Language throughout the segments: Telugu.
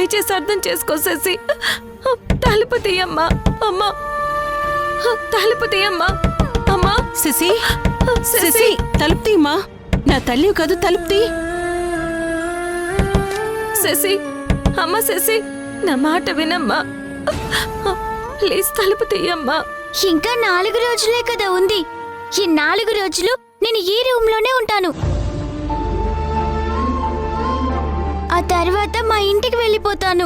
దయచేసి అర్థం చేసుకో శశి. తలుపు తీయమ్మా. అమ్మా తలుపు తీయమ్మా. అమ్మా శశి శశి తలుపు తీయమ్మా. నా తల్లి కాదు, తలుపు తీ. శశి అమ్మ శశి నా మాట వినమ్మా. ప్లీజ్ తలుపు తీయమ్మా. ఇంకా 4 రోజులే కదా ఉంది. ఈ 4 రోజులు నేను ఈ రూమ్ లోనే ఉంటాను. ఆ తర్వాత మా ఇంటికి వెళ్ళిపోతాను.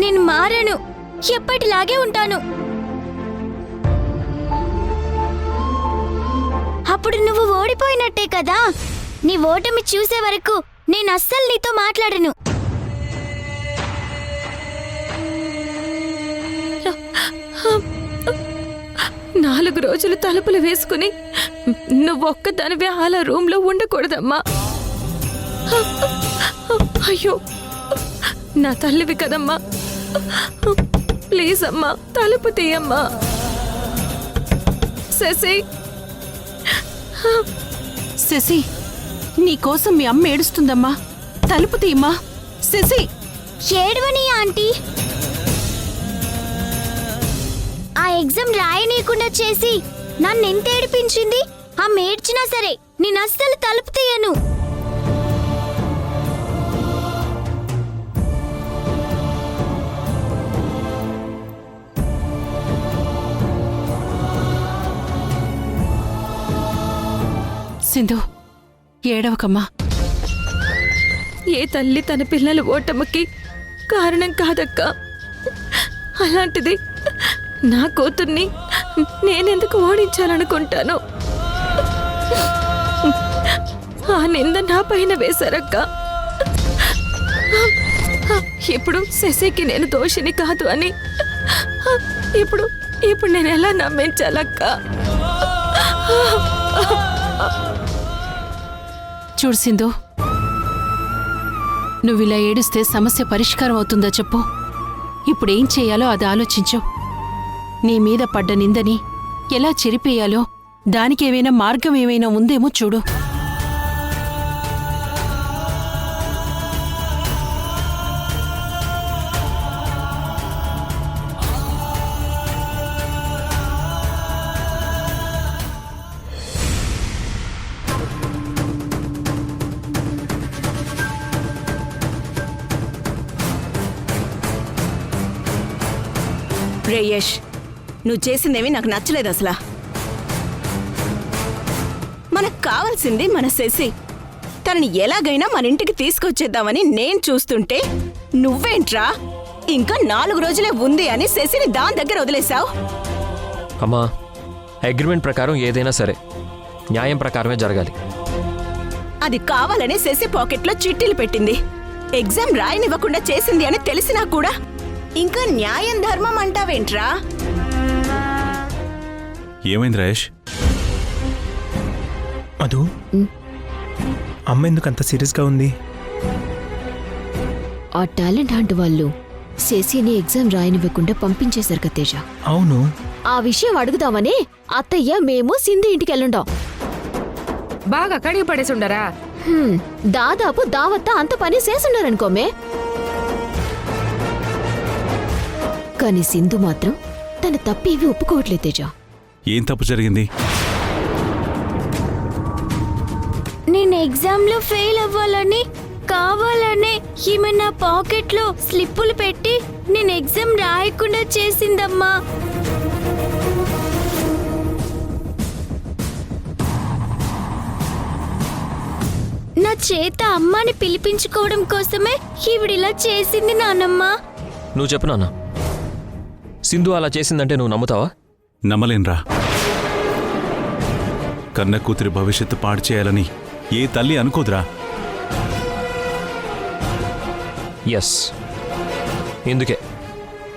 నేను మారను, ఎప్పటిలాగే ఉంటాను. అప్పుడు నువ్వు ఓడిపోయినట్టే కదా. నీ ఓటమి చూసే వరకు నేను అస్సలు నీతో మాట్లాడను. నాలుగు రోజులు తలుపులు వేసుకుని నువ్వొక్కదానివే అలా రూమ్ లో ఉండకూడదమ్మా. అయ్యో నా తల్లివి కదమ్మా. ప్లీజ్ అమ్మా తలుపు తీయమ్మా. శశి శశి నీకోసం మీ అమ్మ ఏడుస్తుందమ్మా. తలుపు తీయమ్మా. శశి ఏడవని ఆంటీ. ఆ ఎగ్జామ్ రాయనీయకుండా చేసి నన్నెంత ఏడిపించింది. ఆమె ఏడ్చినా సరే నేను అస్సలు తలుపు తీయను. సింధు ఏడవకమ్మా. ఏ తల్లి తన పిల్లల ఓటమికి కారణం కాదక్క. అలాంటిది నా కూతుర్ని నేనెందుకు ఓడించాలనుకుంటాను. ఆ నింద నా పైన వేశారక్క. ఇప్పుడు శశికి నేను దోషిని కాదు అని ఇప్పుడు నేను ఎలా నమ్మించాలక్క. చూడు సింధు, నువ్విలా ఏడుస్తే సమస్య పరిష్కారం అవుతుందా చెప్పు. ఇప్పుడేం చేయాలో అది ఆలోచించు. నీ మీద పడ్డ నిందని ఎలా చెరిపేయాలో దానికేమైనా మార్గం ఏమైనా ఉందేమో చూడు. రే యష్, నువ్వు చేసిందేమీ నాకు నచ్చలేదు అసలు. మనకు కావాల్సింది మన శశి. తనని ఎలాగైనా మన ఇంటికి తీసుకొచ్చేద్దామని నేను చూస్తుంటే నువ్వేంట్రా ఇంకా 4 రోజులే ఉంది అని శశిని దాని దగ్గర వదిలేశావు. అమ్మా, అగ్రిమెంట్ ప్రకారం ఏదైనా సరే న్యాయం ప్రకారమే జరగాలి. అది కావాలని శశి పాకెట్లో చిట్టీలు పెట్టింది. ఎగ్జామ్ రాయనివ్వకుండా చేసింది అని తెలిసినా కూడా ఇంకా న్యాయం ధర్మం అంటావేంట్రా? ఏమైంది రాయేష్? మధు, అమ్మ ఎందుకు అంత సీరియస్గా ఉంది? ఆ టాలెంట్ హంట్ వాళ్ళు శశిని ఎగ్జామ్ రాయనివ్వకుండా పంపించేశారు కదా తేజ. అవును, ఆ విషయం అడుగుదామని అత్తయ్య మేము సింధు ఇంటికి వెళ్ళుండాం. బాగా కడిగి పడేసి ఉండరా? దాదాపు దావత్తా అంత పని చేసుండారనుకోమే. కాని సింధు మాత్రం తన తప్పేవి ఒప్పుకోవట్లేదు తేజ. ఏం తప్పు జరిగింది? నేను ఎగ్జామ్లో ఫెయిల్ అవ్వాలని కావాలనే ఈమె నా పాకెట్లో స్లిప్పులు పెట్టి నేను ఎగ్జామ్ రాయకుండా చేసిందమ్మా. నా చేత అమ్మని పిలిపించుకోవడం కోసమే ఈవిడిలా చేసింది నానమ్మ. నువ్వు చెప్పు నాన్న, సింధు అలా చేసిందంటే నువ్వు నమ్ముతావా? నమ్మలేన్రా. కన్న కూతురి భవిష్యత్తు పాడు చేయాలని ఏ తల్లి అనుకోదురా. ఎస్, ఇందుకే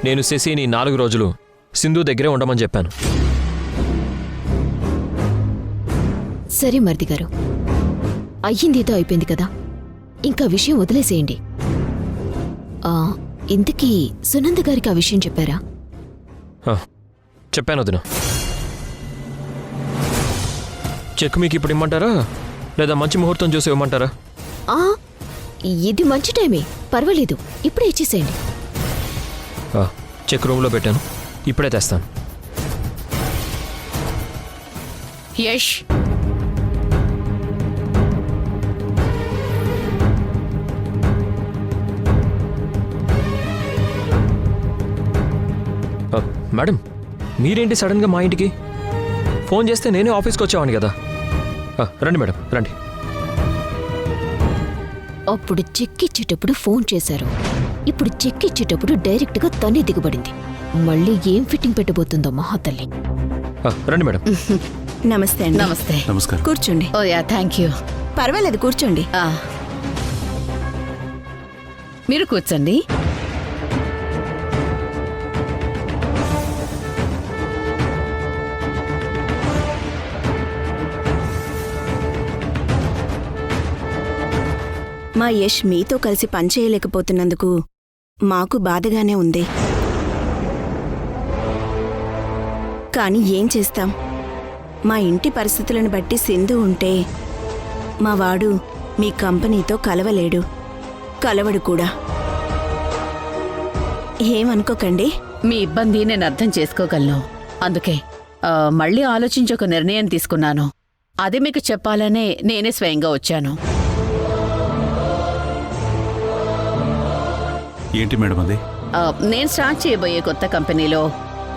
నేను శశిని 4 రోజులు సింధు దగ్గరే ఉండమని చెప్పాను. సరే మరిది గారు, అయ్యిందేదో అయిపోయింది కదా, ఇంకా విషయం వదిలేసేయండి. ఇంతకీ సునంద గారికి ఆ విషయం చెప్పారా? చెప్పాను వదిన. చెక్ మీకు ఇప్పుడు ఇమ్మంటారా లేదా మంచి ముహూర్తం చూసి ఇవ్వమంటారా? ఇది మంచి టైమే, పర్వాలేదు, ఇప్పుడే ఇచ్చేసేయండి. చెక్ రూమ్లో పెట్టాను, ఇప్పుడే తెస్తాను. యష్, మేడం, మీరేంటి సడన్గా మా ఇంటికి? ఫోన్ చేస్తే నేనే ఆఫీస్కి వచ్చేవాడిని కదా. రండి మేడం, రండి. అప్పుడు చెక్ ఇచ్చేటప్పుడు ఫోన్ చేశారు, ఇప్పుడు చెక్ ఇచ్చేటప్పుడు డైరెక్ట్గా తనే దిగబడింది. మళ్ళీ ఏం ఫిట్టింగ్ పెట్టబోతుందో మహాతల్లి. రండి మేడం. నమస్తే అండి. నమస్తే. నమస్కారం. కూర్చోండి. ఓ యా, థ్యాంక్ యూ. పర్వాలేదు, కూర్చోండి. మీరు కూర్చోండి. మా యష్ మీతో కలిసి పనిచేయలేకపోతున్నందుకు మాకు బాధగానే ఉంది. కానీ ఏం చేస్తాం, మా ఇంటి పరిస్థితులను బట్టి సింధు ఉంటే మా వాడు మీ కంపెనీతో కలవలేడు, కలవడు కూడా. ఏమనుకోకండి. మీ ఇబ్బంది నేను అర్థం చేసుకోగలను. అందుకే మళ్ళీ ఆలోచించి ఒక నిర్ణయం తీసుకున్నాను. అది మీకు చెప్పాలనే నేనే స్వయంగా వచ్చాను. ఏంటి మేడం అది? నేను స్టార్ట్ చేయబోయే కొత్త కంపెనీలో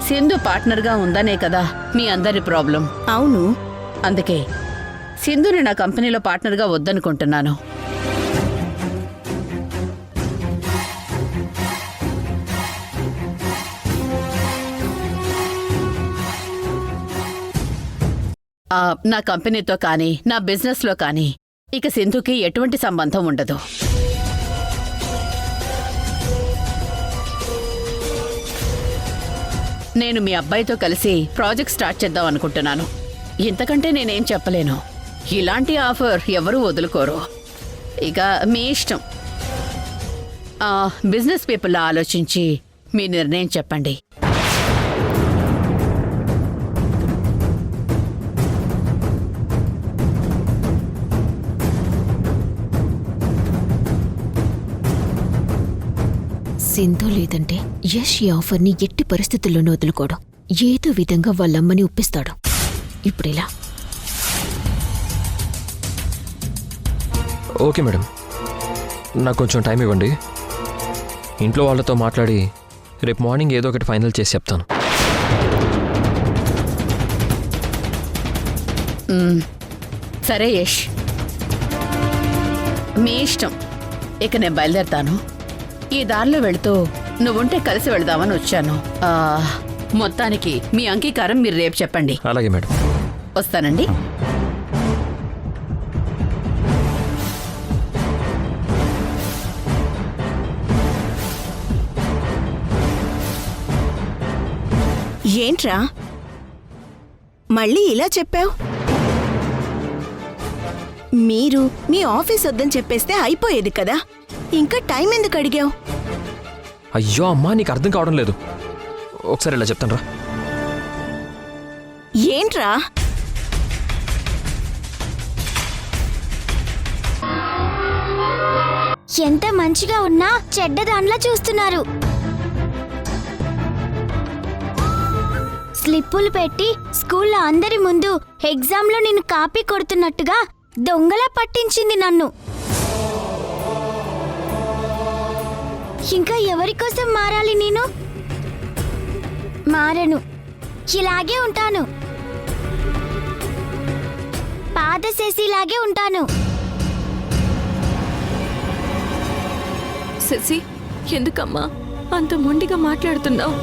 సింధు పార్ట్నర్గా ఉందనే కదా మీ అందరి ప్రాబ్లం. అవును. అందుకే సింధుని నా కంపెనీలో పార్ట్నర్గా వద్దనుకుంటున్నాను. నా కంపెనీతో కానీ నా బిజినెస్లో కానీ ఇక సింధుకి ఎటువంటి సంబంధం ఉండదు. నేను మీ అబ్బాయితో కలిసి ప్రాజెక్ట్ స్టార్ట్ చేద్దాం అనుకుంటున్నాను. ఇంతకంటే నేనేం చెప్పలేను. ఇలాంటి ఆఫర్ ఎవరూ వదులుకోరు. ఇక మీ ఇష్టం. బిజినెస్ పీపుల్లా ఆలోచించి మీ నిర్ణయం చెప్పండి. సింధు లేదంటే యష్ ఈ ఆఫర్ని ఎట్టి పరిస్థితుల్లోనూ వదులుకోవడం, ఏదో విధంగా వాళ్ళమ్మని ఒప్పిస్తాడు. ఇప్పుడెలా? ఓకే మేడం, నాకు కొంచెం టైం ఇవ్వండి. ఇంట్లో వాళ్ళతో మాట్లాడి రేపు మార్నింగ్ ఏదో ఒకటి ఫైనల్ చేసి చెప్తాను. సరే యష్, మీ ఇష్టం. ఇక నేను బయలుదేరతాను. ఈ దారిలో వెళుతూ నువ్వుంటే కలిసి వెళదామని వచ్చాను. మొత్తానికి మీ అంగీకారం మీరు రేపు చెప్పండి. అలాగే మేడం. వస్తానండి. ఏంట్రా మళ్ళీ ఇలా చెప్పావు? మీరు మీ ఆఫీస్ వద్దని చెప్పేస్తే అయిపోయేది కదా, ఇంకా టైం ఎందుకు అడిగావు? అయ్యో అమ్మా, నీకు అర్థం కావడం లేదు. ఒకసారి ఇలా చెప్తాను రా. ఏంట్రా? ఎంత మంచిగా ఉన్నా చెడ్డదాన్లా చూస్తున్నారు. స్లిప్పులు పెట్టి స్కూల్లో అందరి ముందు ఎగ్జామ్లో నేను కాపీ కొడుతున్నట్టుగా దొంగలా పట్టించింది నన్ను. ఇంకా ఎవరి కోసం మారాలి నేను? మారను, ఇలాగే ఉంటాను. పాత శశిలాగే ఉంటాను. శశి, ఎందుకమ్మా అంత మొండిగా మాట్లాడుతున్నావు?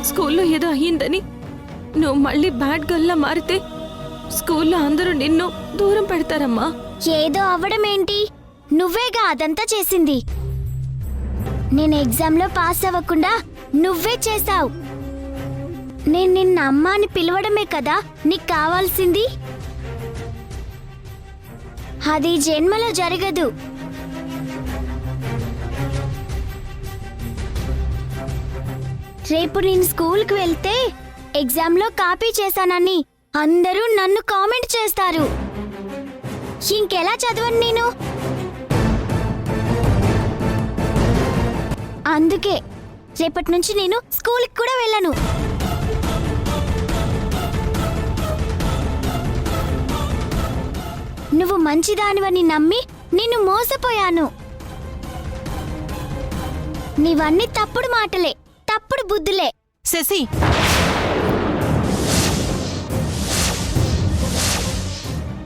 స్కూల్లో ఏదో అయ్యిందని నువ్వు మళ్ళీ బ్యాడ్ గర్ల్లా మారితే స్కూల్లో అందరూ నిన్ను దూరం పెడతారమ్మా. ఏదో అవ్వడం ఏంటి? నువ్వేగా అదంతా చేసింది. నేను ఎగ్జామ్లో పాస్ అవ్వకుండా నువ్వే చేశావు. నేను నిన్న అమ్మ అని పిలవడమే కదా నీకు కావాల్సింది. అది జన్మలో జరగదు. రేపు నేను స్కూల్కి వెళ్తే ఎగ్జామ్లో కాపీ చేశానని అందరూ నన్ను కామెంట్ చేస్తారు. ఇంకెలా చదవను నేను? అందుకే రేపటి నుంచి నేను స్కూల్కి కూడా వెళ్ళను. నువ్వు మంచిదానివని నమ్మి నిన్ను మోసపోయాను. నీవన్నీ తప్పుడు మాటలే, తప్పుడు బుద్ధులే. శశి,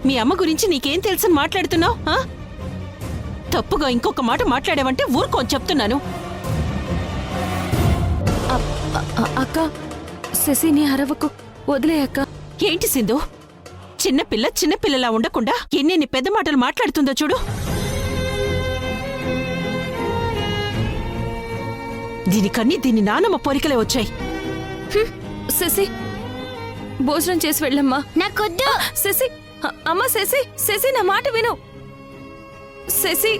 మీ అమ్మ గురించి నీకేం తెలుసని మాట్లాడుతున్నావు? తప్పుగా ఇంకొక మాట మాట్లాడావంటే ఊరుకోని చెప్తున్నాను. అక్క, శశిని అరవకు, వదిలే అక్క. ఏంటి సింధు, చిన్నపిల్లలా ఉండకుండా ఎన్నెన్ని పెద్ద మాటలు మాట్లాడుతుందో చూడు. దీనికన్నీ దీని నానమ్మ పోలికలే వచ్చాయి. శశి, భోజనం చేసి వెళ్ళమ్మా. నాకొద్దు. శశి, అమ్మ శశి, శశి నా మాట విను. శశి,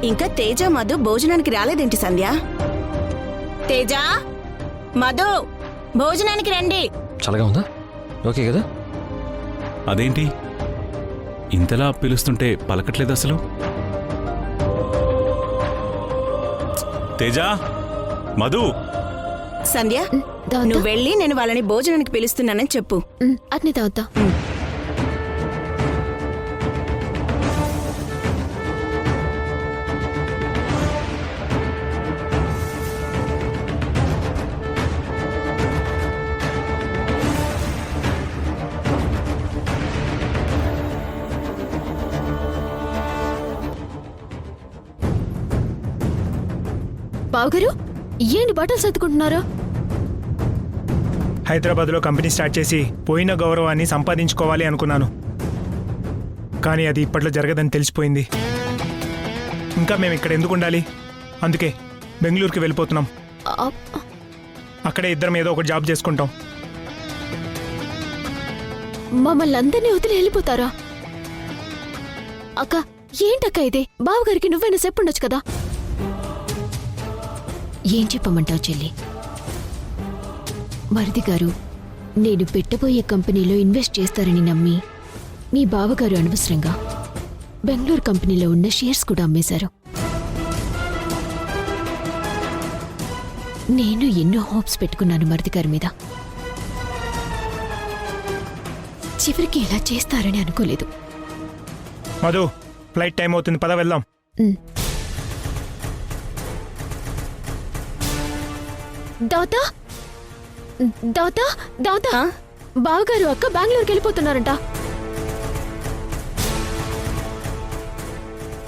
ఇంకా తేజ మధు భోజనానికి రాలేదేంటి సంధ్య? తేజ, మధు, భోజనానికి రండి. చల్లగా ఉందా? ఓకే కదా? అదేంటి ఇంతలా పిలుస్తుంటే పలకట్లేదు అసలు? తేజ, మధు. సంధ్య, నువ్వు వెళ్ళి నేను వాళ్ళని భోజనానికి పిలుస్తున్నానని చెప్పు. అట్నే తాగుతా. బావగారు, ఏంటి బట్టలు సర్దుకుంటున్నారా? హైదరాబాద్లో కంపెనీ స్టార్ట్ చేసి పోయిన గౌరవాన్ని సంపాదించుకోవాలి అనుకున్నాను. కానీ అది ఇప్పట్లో జరగదని తెలిసిపోయింది. ఇంకా మేము ఇక్కడ ఎందుకు ఉండాలి? అందుకే బెంగళూరుకి వెళ్ళిపోతున్నాం. అక్కడే ఇద్దరం ఏదో ఒకటి జాబ్ చేసుకుంటాం. మమ్మల్ని అందరినీ వదిలి వెళ్ళిపోతారా? అక్క, ఏంటక్క ఇది? బావగారికి నువ్వైనా చెప్పుండొచ్చు కదా. ఏం చెప్పమంటావు చెల్లి? మరిది గారు నేను పెట్టబోయే కంపెనీలో ఇన్వెస్ట్ చేస్తారని నమ్మి మీ బావగారు అనవసరంగా బెంగళూరు కంపెనీలో ఉన్న షేర్స్ కూడా అమ్మేశారు. నేను ఎన్నో హోప్స్ పెట్టుకున్నాను మరిది గారి మీద. చివరికి ఇలా చేస్తారని అనుకోలేదు. మధు, ఫ్లైట్ టైం అవుతుంది, పద వెళ్దాం. దాతా దాతా దాతా, బావగారు అక్క బెంగళూరుకి వెళ్ళిపోతున్నారంట.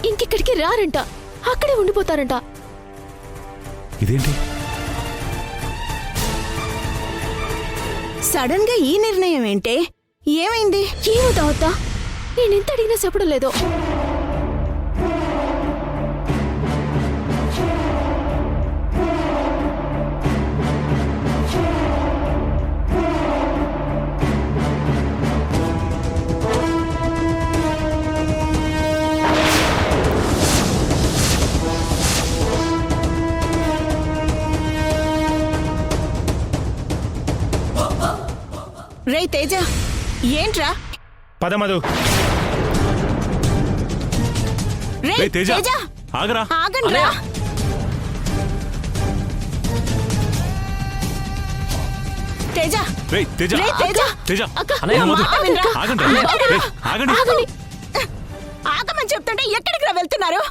ఇంకెక్కడికి రారంట, అక్కడే ఉండిపోతారంట. ఇదేంటి సడన్ గా ఈ నిర్ణయం ఏంటే? ఏమైంది? ఏమో దాతా, నేనెంత అడిగినా చెప్పడం లేదో. రే తేజ, ఏంట్రా? పద మధు. రే తేజ, ఆగరా. ఆగండ్రా. తేజ, రేయ్ తేజ, రే తేజ, తేజ, అన్నయ్య, మధు, మాట వినరా? ఆగండి. రేయ్, ఆగండి. ఆగమని చెప్తుంటే ఎక్కడికి రా వెళ్తున్నారు?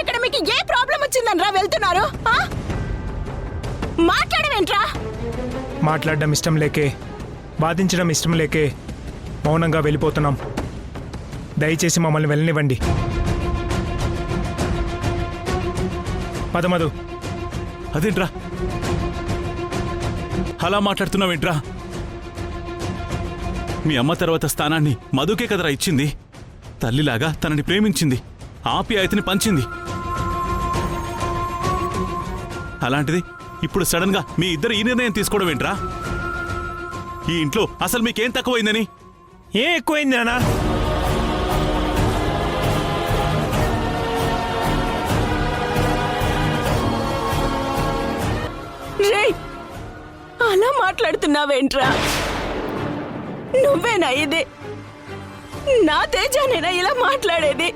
ఇక్కడ మీకు ఏ ప్రాబ్లం వచ్చిందని రా వెళ్తున్నారు? మాట్లాడవేంట్రా? మాట్లాడడం ఇష్టం లేకే, బాధించడం ఇష్టం లేకే మౌనంగా వెళ్ళిపోతున్నాం. దయచేసి మమ్మల్ని వెళ్ళనివ్వండి. పద మధు. అదేంట్రా అలా మాట్లాడుతున్నావేంట్రా? మీ అమ్మ తర్వాత స్థానాన్ని మధుకే కదరా ఇచ్చింది. తల్లిలాగా తనని ప్రేమించింది, ఆప్యాయతని పంచింది. అలాంటిది ఇప్పుడు సడన్ గా మీ ఇద్దరు ఈ నిర్ణయం తీసుకోవడం ఏంట్రా? ఈ ఇంట్లో అసలు మీకేం తక్కువైందని? ఏం ఎక్కువైంది నాన్న? రే, అలా మాట్లాడుతున్నావేంట్రా? నువ్వేనా ఇది? నా తేజానేనా ఇలా మాట్లాడేది?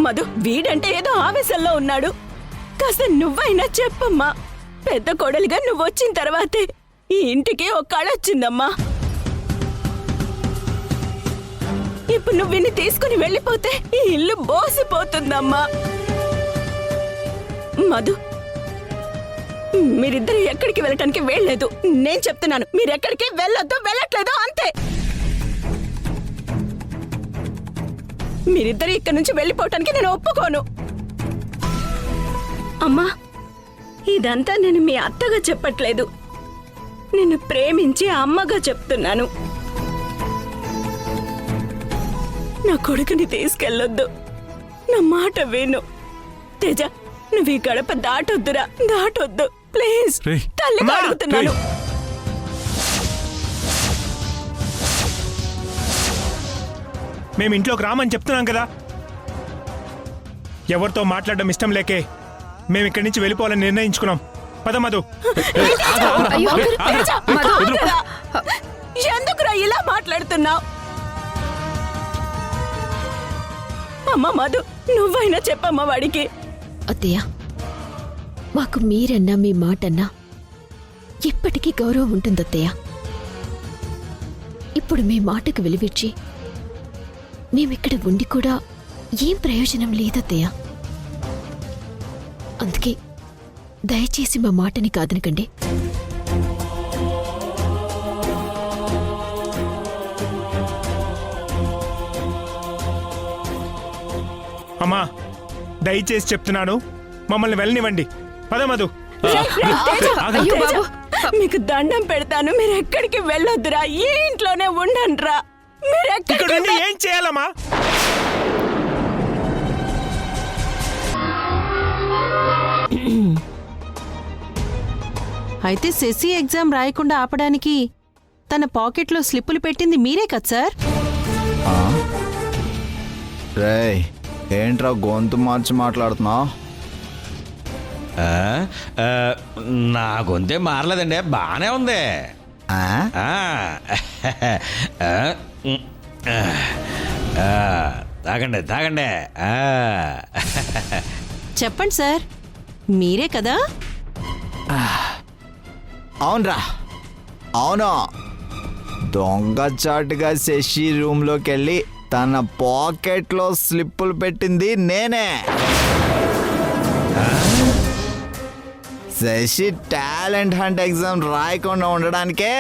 మధు, వీడంటే ఏదో ఆవేశంలో ఉన్నాడు. కాస్త నువ్వైనా చెప్పమ్మా. పెద్ద కోడలిగా నువ్వు వచ్చిన తర్వాతే ఈ ఇంటికి ఒక కళ వచ్చిందమ్మా. ఇప్పుడు నువ్వు విని తీసుకుని వెళ్ళిపోతే ఈ ఇల్లు బోసిపోతుందమ్మా. మధు, మీరిద్దరు ఎక్కడికి వెళ్ళటానికి వెళ్ళలేదు. నేను చెప్తున్నాను, మీరెక్కడికి వెళ్ళొద్దు, వెళ్ళట్లేదు అంతే. మీరిద్దరు ఇక్కడి నుంచి వెళ్ళిపోవటానికి నేను ఒప్పుకోను. అమ్మా, ఇదంతా నేను మీ అత్తగా చెప్పట్లేదు, నిన్ను ప్రేమించి అమ్మగా చెప్తున్నాను. నా కొడుకుని తీసుకెళ్ళొద్దు, నా మాట విను. తేజ, నువ్వు ఈ గడప దాటొద్దురా, దాటొద్దు ప్లీజ్. రేయ్. తల్లిగా అడుగుతున్నాను. మేము ఇంట్లోకి రామని చెప్తున్నాం కదా. ఎవరితో మాట్లాడడం ఇష్టం లేకే మేము ఇక్కడి నుంచి వెళ్ళిపోవాలని నిర్ణయించుకున్నాం. పద మధు. తేజ, ఆగురా. ఎందుకురా ఇలా మాట్లాడుతున్నావు? అమ్మ మధు, నువ్వైనా చెప్పమ్మా వాడికి. అత్తయ్య, మాకు మీరన్నా మీ మాటన్నా ఎప్పటికీ గౌరవం ఉంటుంది అత్తయ్య. ఇప్పుడు మీ మాటకు విలువిచ్చి మేమిక్కడ ఉండి కూడా ఏం ప్రయోజనం లేదత్తయ్య. అందుకే దయచేసి మా మాటని కాదనకండి. అమ్మా, దయచేసి చెప్తున్నాను, మమ్మల్ని వెళ్ళనివ్వండి. పద మధు. తేజ, మీకు దండం పెడతాను, మీరు ఎక్కడికి వెళ్ళొద్దురా, ఈ ఇంట్లోనే ఉండండిరా. ఇక్కడ ఉండి ఏం చేయాలమ్మా? అయితే శశి ఎగ్జామ్ రాయకుండా ఆపడానికి తన పాకెట్లో స్లిప్పులు పెట్టింది మీరే కదా సార్? రేయ్, ఏంట్రా గొంతు మార్చి మాట్లాడుతున్నావు? నా గొంతే మారలేదండి, బానే ఉంది. తాగండి తాగండి. చెప్పండి సార్, మీరే కదా? అవునరా, అవును. దొంగచాటుగా శశి రూమ్లోకి వెళ్ళి తన పాకెట్లో స్లిప్పులు పెట్టింది నేనే. శశి టాలెంట్ హంట్ ఎగ్జామ్ రాయకుండా ఉండడానికే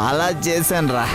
అలా చేశాను రా.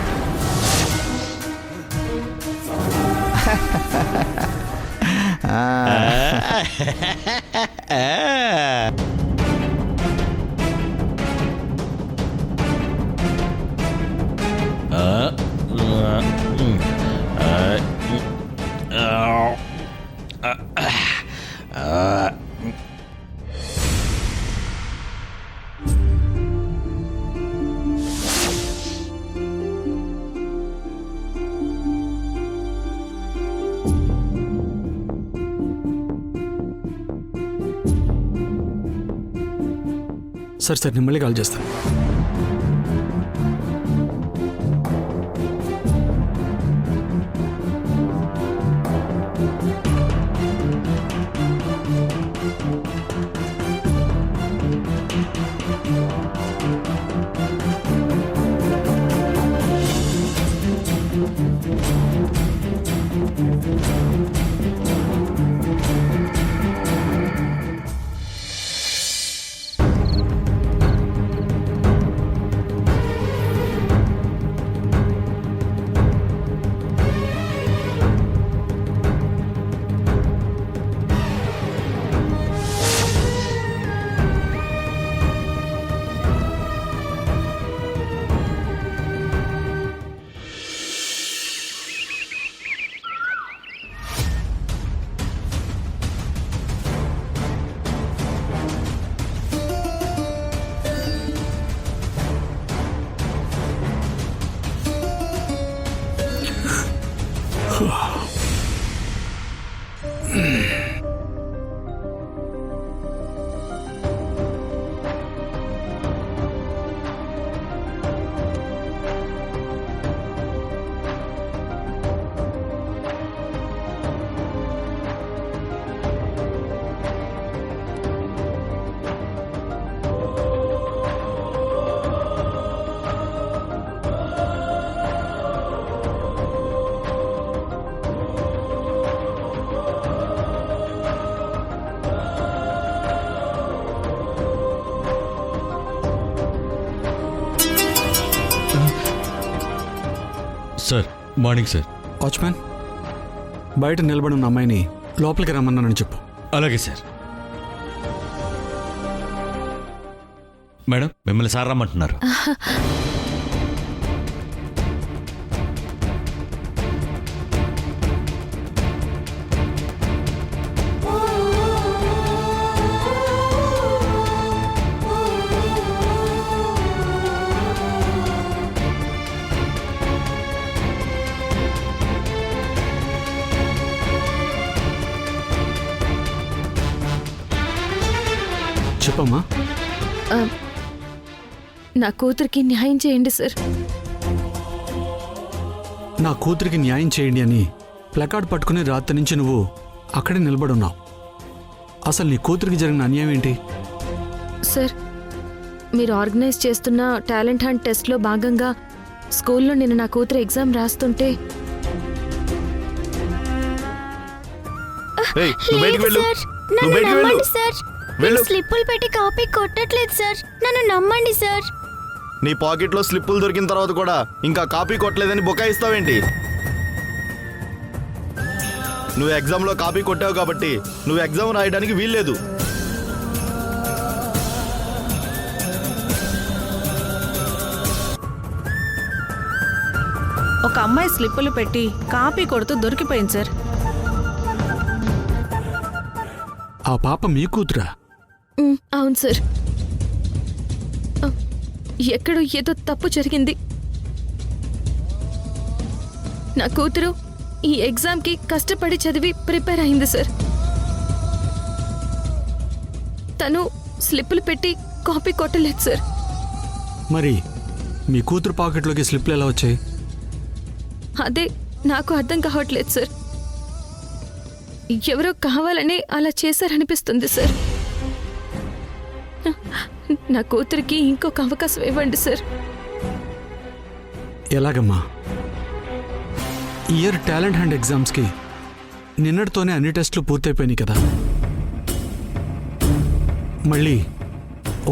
సరే సార్, నేను మళ్ళీ కాల్ చేస్తాను. Sir morning sir. వాచ్మ్యాన్, బయట నిలబడి ఉన్న అమ్మాయిని లోపలికి రమ్మన్నానని చెప్పు. అలాగే సార్. మేడం, మిమ్మల్ని సార్ రమ్మంటున్నారు. చెప్పమ్మా. నా కూతురికి న్యాయం చేయండి సార్. నా కూతురికి న్యాయం చేయండి అని ప్లకార్డ్ పట్టుకుని రాత్రి నుంచి నువ్వు అక్కడే నిలబడున్నావు. అసలు నీ కూతురికి జరిగిన అన్యాయం ఏంటి? సార్, మీరు ఆర్గనైజ్ చేస్తున్న టాలెంట్ హంట్ టెస్ట్లో భాగంగా స్కూల్లో నేను నా కూతురు ఎగ్జామ్ రాస్తుంటే స్లిప్పులు పెట్టి కాపీ కొట్టట్లేదు సార్, నన్ను నమ్మండి సార్. నీ పాకెట్లో స్లిప్పులు దొరికిన తర్వాత కూడా ఇంకా కాపీ కొట్టలేదని బొకాయిస్తావేంటి? నువ్వు ఎగ్జామ్లో కాపీ కొట్టావు కాబట్టి నువ్వు ఎగ్జామ్ రాయడానికి వీల్లేదు. ఒక అమ్మాయి స్లిప్పులు పెట్టి కాపీ కొడుతూ దొరికిపోయింది సార్. ఆ పాప మీ కూతురా? అవును సార్. ఎక్కడో ఏదో తప్పు జరిగింది. నా కూతురు ఈ ఎగ్జామ్కి కష్టపడి చదివి ప్రిపేర్ అయింది సార్. తను స్లిప్పులు పెట్టి కాపీ కొట్టలేదు సార్. మరి మీ కూతురు పాకెట్లోకి స్లిప్లు ఎలా వచ్చాయి? అదే నాకు అర్థం కావట్లేదు సార్. ఎవరో కావాలని అలా చేశారనిపిస్తుంది సార్. నా కూతురికి ఇంకొక అవకాశం ఇవ్వండి సార్. ఎలాగమ్మా? ఇయర్ టాలెంట్ హంట్ ఎగ్జామ్స్కి నిన్నటితోనే అన్ని టెస్టులు పూర్తయిపోయినాయి కదా. మళ్ళీ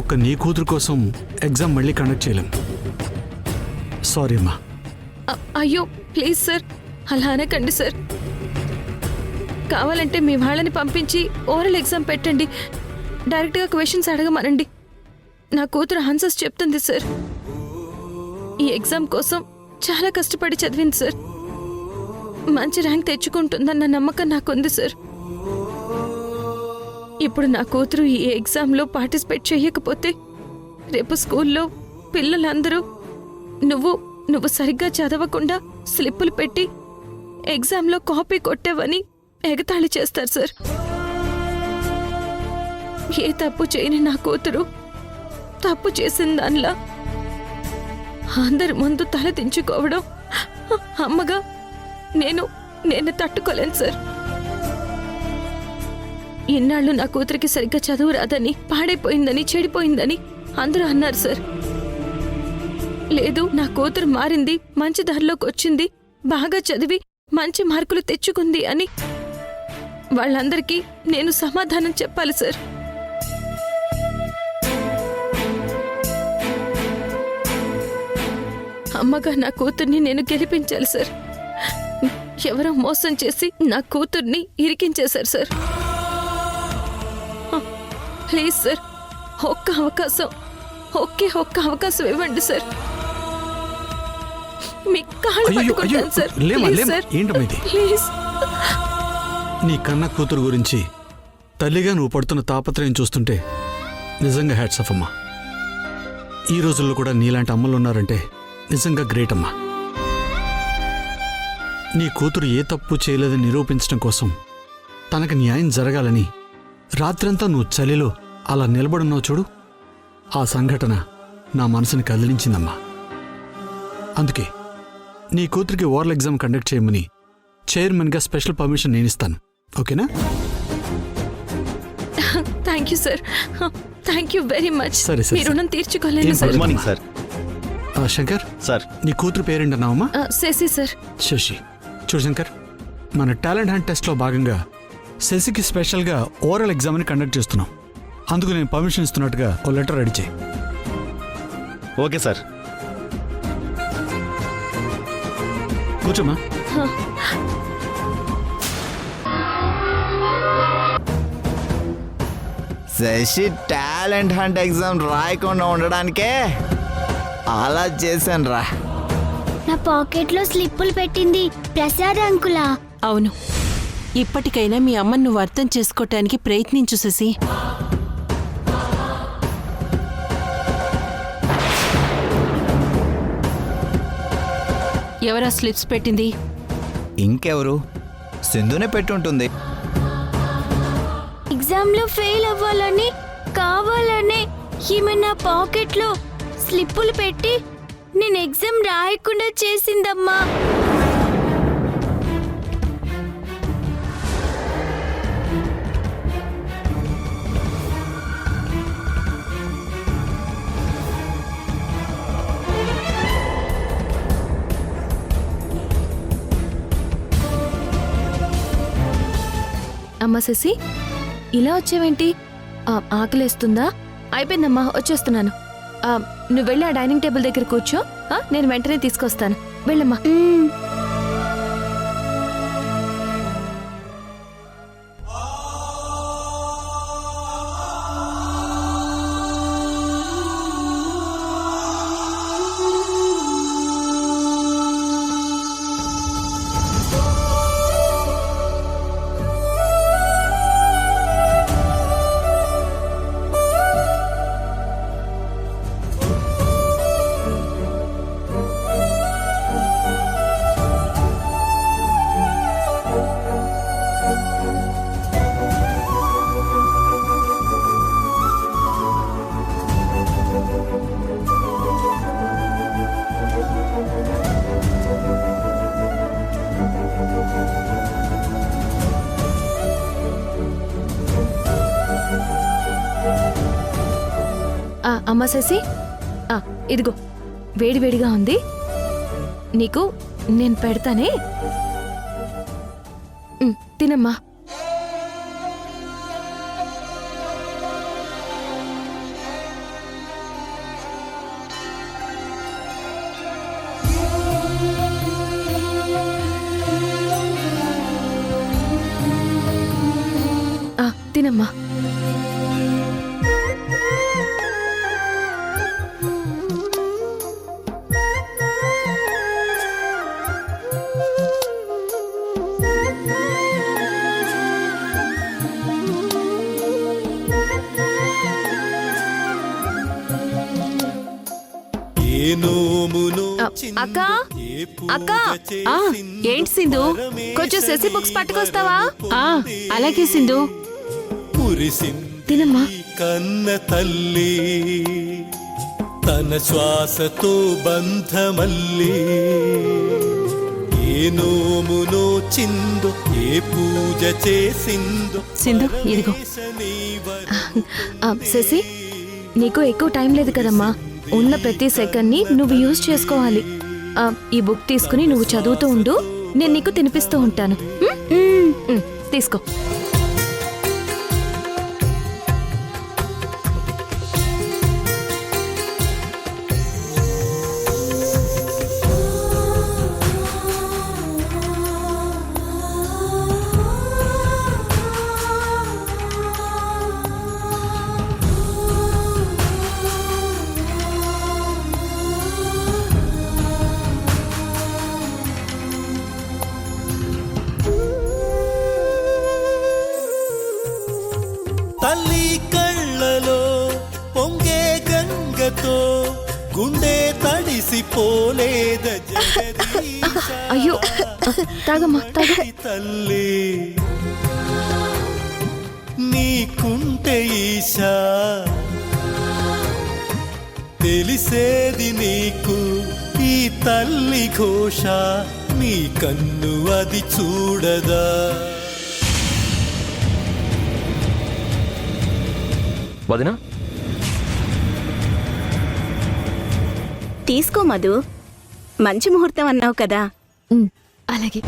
ఒక్క నీ కూతురు కోసం ఎగ్జామ్ మళ్ళీ కండక్ట్ చేయలేం. సారీ అమ్మా. అయ్యో ప్లీజ్ సార్, అలా అనకండి సార్. కావాలంటే మీ వాళ్ళని పంపించి ఓరల్ ఎగ్జామ్ పెట్టండి. డైరెక్ట్గా క్వశ్చన్స్ అడగమనండి. నా కూతురు ఆన్సర్స్ చెప్తుంది సార్. ఈ ఎగ్జామ్ కోసం చాలా కష్టపడి చదివింది సార్. మంచి ర్యాంక్ తెచ్చుకుంటుందన్న నమ్మకం నాకుంది సార్. ఇప్పుడు నా కూతురు ఈ ఎగ్జామ్లో పార్టిసిపేట్ చేయకపోతే రేపు స్కూల్లో పిల్లలందరూ నువ్వు సరిగ్గా చదవకుండా స్లిప్పులు పెట్టి ఎగ్జామ్లో కాపీ కొట్టావని ఎగతాళి చేస్తారు సార్. ఏ తప్పు చేయని నా కూతురు తప్పు చేసిన దానిలా అందరి ముందు తల దించుకోవడం అమ్మగా నేను తట్టుకోలేను సార్. ఇన్నాళ్ళు నా కూతురికి సరిగ్గా చదువు రాదని, పాడైపోయిందని, చెడిపోయిందని అందరూ అన్నారు సార్. లేదు, నా కూతురు మారింది, మంచి దారిలోకి వచ్చింది, బాగా చదివి మంచి మార్కులు తెచ్చుకుంది అని వాళ్ళందరికీ నేను సమాధానం చెప్పాలి సార్. అమ్మగా నా కూతుర్ని నేను గెలిపించాలి సార్. ఎవరో మోసం చేసి నా కూతుర్ని ఇరికించేశారు సార్. ప్లీజ్ సార్, ఒక్క అవకాశం ఇవ్వండి సార్. మీ కాళ్ళు పట్టుకుంటాను సార్. ప్లీజ్. నీ కన్న కూతురు గురించి తల్లిగా నువ్వు పడుతున్న తాపత్రయం చూస్తుంటే నిజంగా హ్యాట్స్ ఆఫ్ అమ్మా. ఈ రోజుల్లో కూడా నీలాంటి అమ్మలు ఉన్నారంటే నిజంగా గ్రేట్ అమ్మా. నీ కూతురు ఏ తప్పు చేయలేదని నిరూపించడం కోసం తనకు న్యాయం జరగాలని రాత్రంతా నువ్వు చలిలో అలా నిలబడున్నావు చూడు, ఆ సంఘటన నా మనసుని కదిలించిందమ్మా. అందుకే నీ కూతురికి ఓరల్ ఎగ్జామ్ కండక్ట్ చేయమని చైర్మన్గా స్పెషల్ పర్మిషన్ నేను ఇస్తాను. ఓకేనా? Thank you sir, thank you very much. సరే, సరే, మీ రుణం తీర్చుకోలేను sir. Good morning sir. Shankar sir, నీ కూతురు పేరేంటన్నావమ్మా? శశి సార్. శశి. చూడు శంకర్, మన టాలెంట్ హంట్ టెస్ట్లో భాగంగా శశికి స్పెషల్గా ఓరల్ ఎగ్జామ్ని కండక్ట్ చేస్తున్నాం. అందుకు నేను పర్మిషన్ ఇస్తున్నట్టుగా ఓ లెటర్ రెడీ చేయి. Okay sir. కూర్చోమ్మా. శశి టాలెంట్ హంట్ ఎగ్జామ్ రాయకుండా ఉండడానికే అలా చేశాను రా. నా పాకెట్లో స్లిప్పులు పెట్టింది ప్రసాద్ అంకులా? అవును. ఇప్పటికైనా మీ అమ్మను నువ్వు అర్థం చేసుకోవటానికి ప్రయత్నించు శశి. ఎవరా స్లిప్స్ పెట్టింది? ఇంకెవరు? సింధునే పెట్టుంటుంది. ఎగ్జామ్లో ఫెయిల్ అవ్వాలని కావాలనే ఈమె నా పాకెట్లో స్లిప్పులు పెట్టి నేను ఎగ్జామ్ రాయకుండా చేసిందమ్మా. అమ్మా శశి, ఇలా వచ్చేవేంటి? ఆకలేస్తుందా? అయిపోయిందమ్మా, వచ్చేస్తున్నాను. నువ్వు వెళ్ళి ఆ డైనింగ్ టేబుల్ దగ్గర కూర్చో, నేను వెంటనే తీసుకొస్తాను. వెళ్ళమ్మా. అమ్మా శశి, ఇదిగో వేడివేడిగా ఉంది, నీకు నేను పెడతానే, తినమ్మా. తినమ్మా. అక్క, అక్క, ఏంటి సింధు? కొంచెం శశి బుక్స్ పట్టుకొస్తావా? అలాగే సింధు. తినమ్మా. కన్న తల్లి తన శ్వాసతో బంధమల్లి ఏ నోము నోచిందో ఏ పూజ చేసిందో. సింధు, ఇదిగో. శశి, నీకు ఎక్కువ టైం లేదు కదమ్మా, ఉన్న ప్రతి సెకండ్ని నువ్వు యూజ్ చేసుకోవాలి. ఈ బుక్ తీసుకుని నువ్వు చదువుతూ ఉండు, నేను నీకు తినిపిస్తూ ఉంటాను. తీసుకో. తల్లి కళ్ళలో పొంగే గంగతో గుండె తడిసిపోలేద జగదీశ అయ్యో తాగమ్మా తాగ. తల్లి నీకుంటే ఈశా తెలిసేది నీకు ఈ తల్లి ఘోష నీ కన్ను అది చూడదా. వదినా తీసుకో మధు, మంచి ముహూర్తం అన్నావు కదా. అలాగే.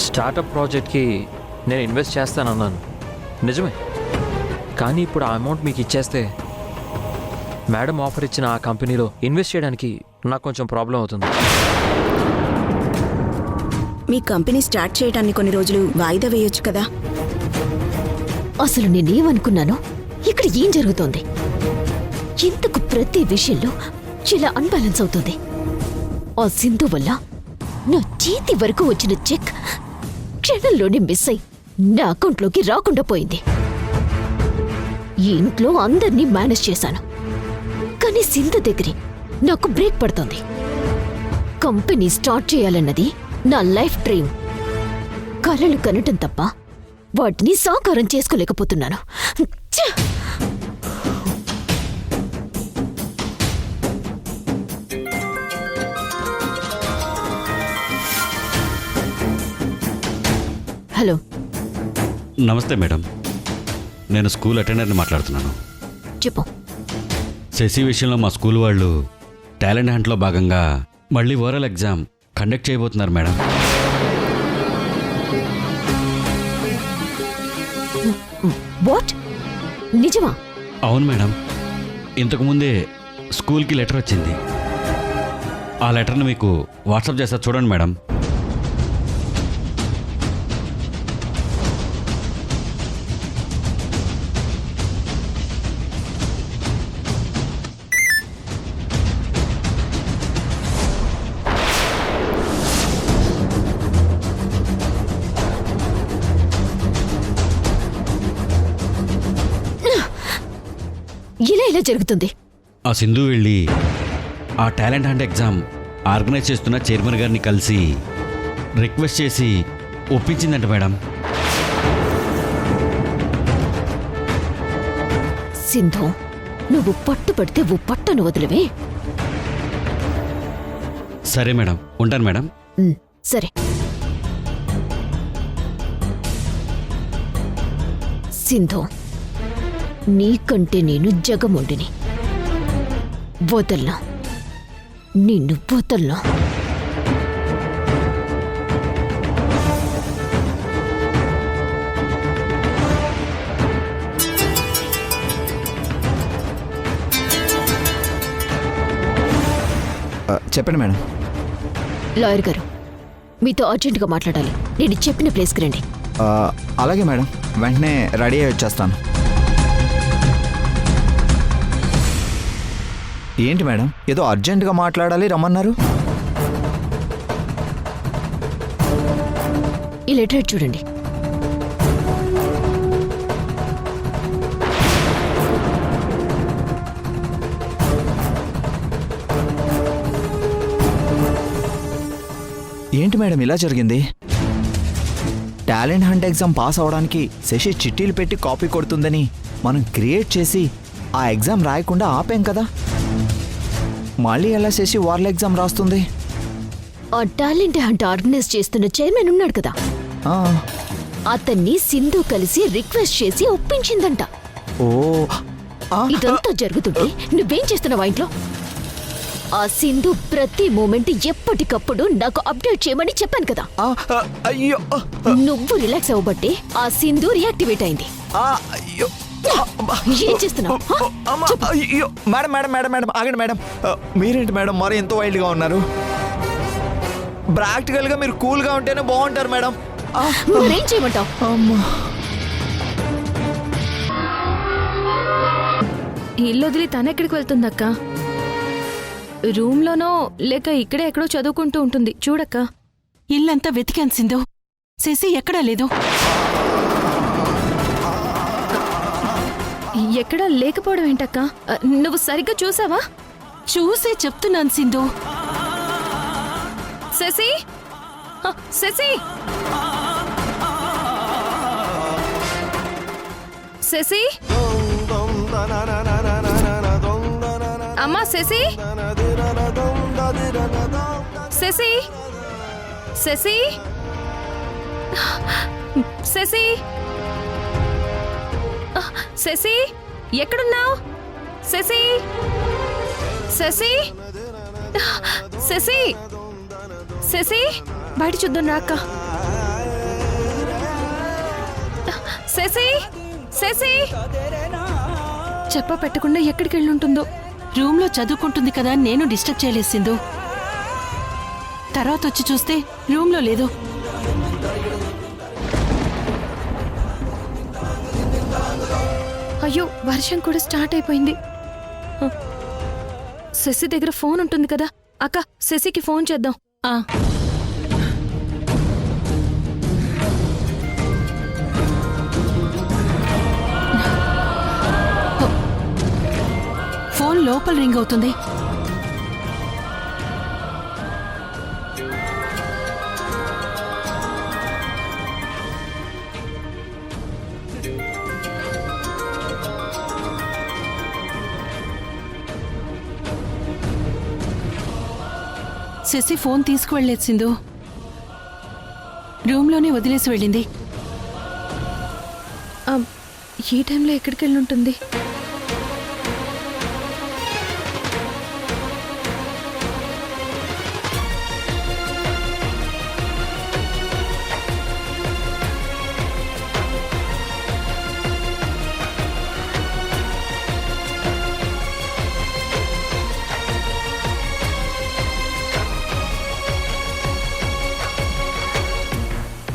స్టార్టప్ ప్రాజెక్ట్కి నేను ఇన్వెస్ట్ చేస్తానన్నాను నిజమే, కానీ ఇప్పుడు ఆ అమౌంట్ మీకు ఇచ్చేస్తే మేడం ఆఫర్ ఇచ్చిన ఆ కంపెనీలో ఇన్వెస్ట్ చేయడానికి నాకు కొంచెం ప్రాబ్లం అవుతుంది. మీ కంపెనీ స్టార్ట్ చేయడానికి కొన్ని రోజులు వాయిదా వేయొచ్చు కదా. అసలు నేనేమనుకున్నానో ఇక్కడ ఏం జరుగుతోంది? ఇంతకు ప్రతి విషయంలో ఇలా అన్బ్యాలెన్స్ అవుతుంది. ఆ సింధు వల్ల నా చేతి వరకు వచ్చిన చెక్ క్షణంలోనే మిస్ అయి నా అకౌంట్లోకి రాకుండా పోయింది. ఈ ఇంట్లో అందర్నీ మేనేజ్ చేశాను, కానీ సింధు దగ్గరే నాకు బ్రేక్ పడుతోంది. కంపెనీ స్టార్ట్ చేయాలన్నది నా లైఫ్ డ్రీమ్. కలలు కనటం తప్ప వాటిని సాకారం చేసుకోలేకపోతున్నాను. ఛ! హలో, నమస్తే మేడం, నేను స్కూల్ అటెండర్ని మాట్లాడుతున్నాను. చెప్పు. శశి విషయంలో మా స్కూల్ వాళ్ళు టాలెంట్ హంట్లో భాగంగా మళ్ళీ ఓరల్ ఎగ్జామ్ కండక్ట్ చేయబోతున్నారు మేడం. వాట్? నిజమా? అవును మేడం, ఇంతకుముందే స్కూల్కి లెటర్ వచ్చింది. ఆ లెటర్ని మీకు వాట్సాప్ చేస్తా చూడండి మేడం. ఇలా జరుగుతుంది? ఆ సింధు వెళ్ళి ఆ టాలెంట్ హంట్ ఎగ్జామ్ ఆర్గనైజ్ చేస్తున్న చైర్మన్ గారిని కలిసి రిక్వెస్ట్ చేసి ఒప్పించిందంట మేడం. సింధు, నువ్వు పట్టుపడితే ఓ పట్టను వదిలివే. సరే మేడం, ఉంటాను మేడం. సరే. సింధు, నీకంటే నేను జగముండిని. వదల్లా, నిన్ను వదల్లా. చెప్పండి మేడం. లాయర్ గారు, మీతో అర్జెంటుగా మాట్లాడాలి. నేను చెప్పిన ప్లేస్కి రండి. అలాగే మేడం, వెంటనే రెడీ అయ్యి వచ్చేస్తాను. ఏంటి మేడం, ఏదో అర్జెంటుగా మాట్లాడాలి రమ్మన్నారు? ఈ లెటర్ చూడండి. ఏంటి మేడం ఇలా జరిగింది? టాలెంట్ హంట్ ఎగ్జామ్ పాస్ అవడానికి శశి చిట్టీలు పెట్టి కాపీ కొడుతుందని మనం క్రియేట్ చేసి ఆ ఎగ్జామ్ రాయకుండా ఆపాం కదా. మళ్ళీ ఎలా శశి వాళ్ళ ఎగ్జామ్ రాస్తుంది? ఆ టాలెంట్ హంట్ ఆర్గనైజ్ చేస్తున్న చైర్మన్ ఉన్నాడు కదా, అతన్ని సింధు కలిసి రిక్వెస్ట్ చేసి ఒప్పించిందంట. ఓ, ఇదంతా జరుగుతుంటే నువ్వేం చేస్తున్నావా ఇంట్లో? ఆ సింధు ప్రతి మూమెంట్ ఎప్పటికప్పుడు నాకు అప్డేట్ చేయమని చెప్పాను కదా. అయ్యో, నువ్వు రిలాక్స్ అవ్వబట్టే ఆ సింధు రియాక్టివేట్ అయింది. అయ్యో, ఏం చేస్తున్నావు? అయ్యో మేడం మేడం మేడం మేడం ఆగండి మేడం. మీరేంటి మేడం మరి ఎంతో వైల్డ్గా ఉన్నారు? ప్రాక్టికల్గా మీరు కూల్గా ఉంటేనే బాగుంటారు మేడం. మరేం చేయమంటావు? ఇల్లు వదిలి తనెక్కడికి వెళ్తుందక్క? రూమ్లోనో లేక ఇక్కడే ఎక్కడో చదువుకుంటూ ఉంటుంది చూడక్క. ఇల్లంతా వెతికాను సింధు. శశి ఎక్కడా లేదు. ఎక్కడా లేకపోవడం ఏంటక్క? నువ్వు సరిగ్గా చూసావా? చూసే చెప్తున్నాను సింధు. శశి, శశి, శశి, అమ్మా శశి, శశి, శశి, శశి, శశి, ఎక్కడున్నావు? శశి, శశి, శశి, శశి, బయట చూద్దాం రాక్క. శశి, శశి, చెప్ప పెట్టకుండా ఎక్కడికి వెళ్ళుంటుందో. రూమ్లో చదువుకుంటుంది కదా, నేను డిస్టర్బ్ చేయలేదు సింధు. తర్వాత వచ్చి చూస్తే రూమ్లో లేదు. అయ్యో, వర్షం కూడా స్టార్ట్ అయిపోయింది. శశి దగ్గర ఫోన్ ఉంటుంది కదా. అక్క, శశికి ఫోన్ చేద్దాం. ఫోన్ లోపల రింగ్ అవుతుంది. శశి ఫోన్ తీసుకువెళ్ళలేదు సింధు. రూమ్లోనే వదిలేసి వెళ్ళింది. ఈ టైంలో ఎక్కడికి వెళ్ళుంటుంది?